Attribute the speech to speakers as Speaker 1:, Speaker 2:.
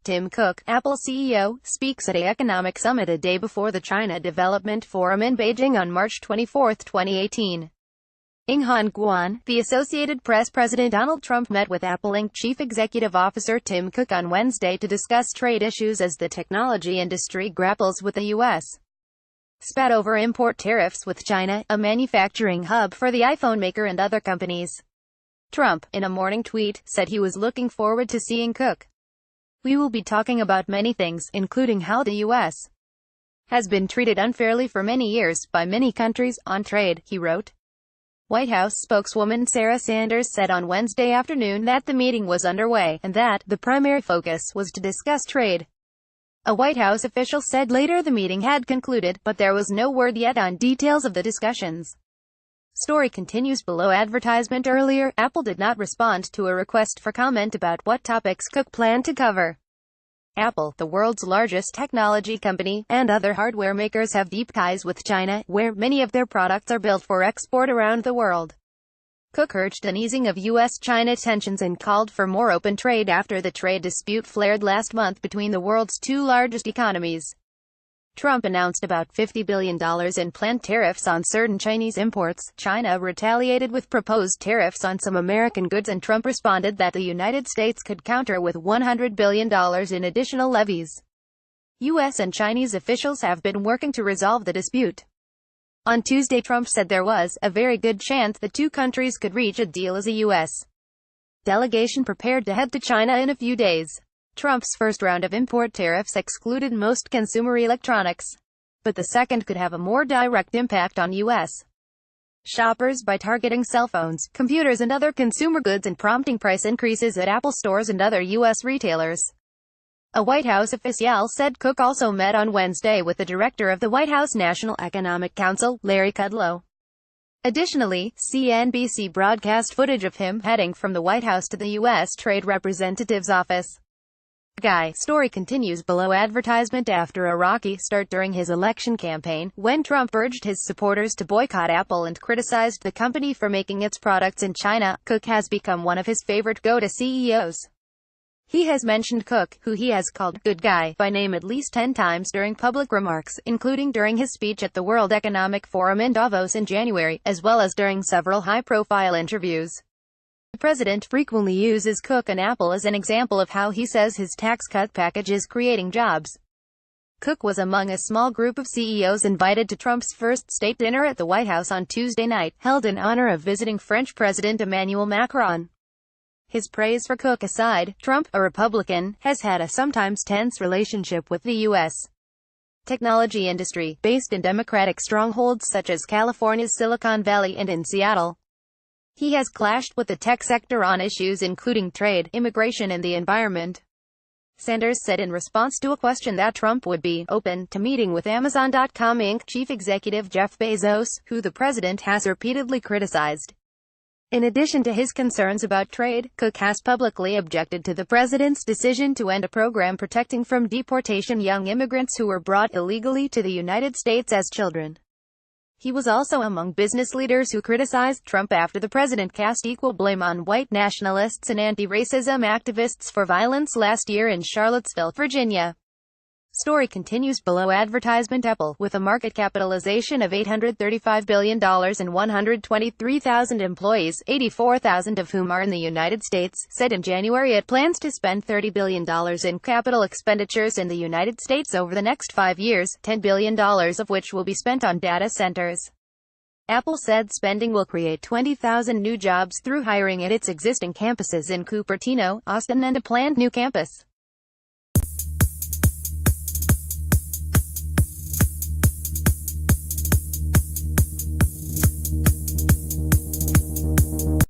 Speaker 1: Tim Cook, Apple CEO, speaks at an economic summit a day before the China Development Forum in Beijing on March 24, 2018. Han Guan, the Associated Press President Donald Trump met with Apple Inc. Chief Executive Officer Tim Cook on Wednesday to discuss trade issues as the technology industry grapples with the U.S. spat over import tariffs with China, a manufacturing hub for the iPhone maker and other companies. Trump, in a morning tweet, said he was looking forward to seeing Cook. "We will be talking about many things, including how the U.S. has been treated unfairly for many years by many countries on trade," he wrote. White House spokeswoman Sarah Sanders said on Wednesday afternoon that the meeting was underway, and that the primary focus was to discuss trade. A White House official said later the meeting had concluded, but there was no word yet on details of the discussions. Story continues below. Advertisement. Earlier, Apple did not respond to a request for comment about what topics Cook planned to cover. Apple, the world's largest technology company, and other hardware makers have deep ties with China, where many of their products are built for export around the world. Cook urged an easing of U.S.-China tensions and called for more open trade after the trade dispute flared last month between the world's two largest economies. Trump announced about $50 billion in planned tariffs on certain Chinese imports. China retaliated with proposed tariffs on some American goods, and Trump responded that the United States could counter with $100 billion in additional levies. U.S. and Chinese officials have been working to resolve the dispute. On Tuesday, Trump said there was a very good chance the two countries could reach a deal as a U.S. delegation prepared to head to China in a few days. Trump's first round of import tariffs excluded most consumer electronics, but the second could have a more direct impact on U.S. shoppers by targeting cell phones, computers and other consumer goods and prompting price increases at Apple stores and other U.S. retailers. A White House official said Cook also met on Wednesday with the director of the White House National Economic Council, Larry Kudlow. Additionally, CNBC broadcast footage of him heading from the White House to the U.S. Trade Representative's office. Story continues below. Advertisement. After a rocky start during his election campaign, when Trump urged his supporters to boycott Apple and criticized the company for making its products in China, Cook has become one of his favorite go-to CEOs. He has mentioned Cook, who he has called "good guy," by name at least 10 times during public remarks, including during his speech at the World Economic Forum in Davos in January, as well as during several high-profile interviews. The president frequently uses Cook and Apple as an example of how he says his tax cut package is creating jobs. Cook was among a small group of CEOs invited to Trump's first state dinner at the White House on Tuesday night, held in honor of visiting French President Emmanuel Macron. His praise for Cook aside, Trump, a Republican, has had a sometimes tense relationship with the U.S. technology industry, based in Democratic strongholds such as California's Silicon Valley and in Seattle. He has clashed with the tech sector on issues including trade, immigration and the environment. Sanders said in response to a question that Trump would be open to meeting with Amazon.com Inc. chief executive Jeff Bezos, who the president has repeatedly criticized. In addition to his concerns about trade, Cook has publicly objected to the president's decision to end a program protecting from deportation young immigrants who were brought illegally to the United States as children. He was also among business leaders who criticized Trump after the president cast equal blame on white nationalists and anti-racism activists for violence last year in Charlottesville, Virginia. Story continues below. Advertisement. Apple, with a market capitalization of $835 billion and 123,000 employees, 84,000 of whom are in the United States, said in January it plans to spend $30 billion in capital expenditures in the United States over the next 5 years, $10 billion of which will be spent on data centers. Apple said spending will create 20,000 new jobs through hiring at its existing campuses in Cupertino, Austin and a planned new campus